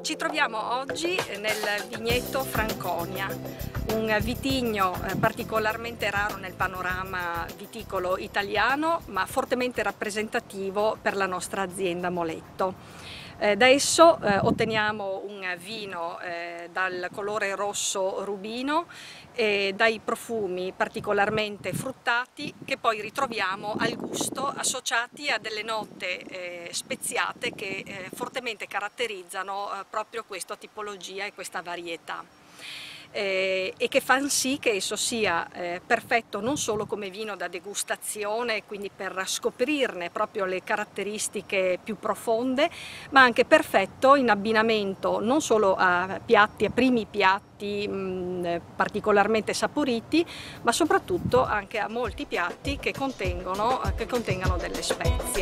Ci troviamo oggi nel vigneto Franconia, un vitigno particolarmente raro nel panorama viticolo italiano, ma fortemente rappresentativo per la nostra azienda Moletto. Da esso otteniamo un vino dal colore rosso rubino e dai profumi particolarmente fruttati che poi ritroviamo al gusto associati a delle note speziate che fortemente caratterizzano proprio questa tipologia e questa varietà. E che fanno sì che esso sia perfetto non solo come vino da degustazione, quindi per scoprirne proprio le caratteristiche più profonde, ma anche perfetto in abbinamento non solo a piatti, a primi piatti particolarmente saporiti, ma soprattutto anche a molti piatti che contengano delle spezie.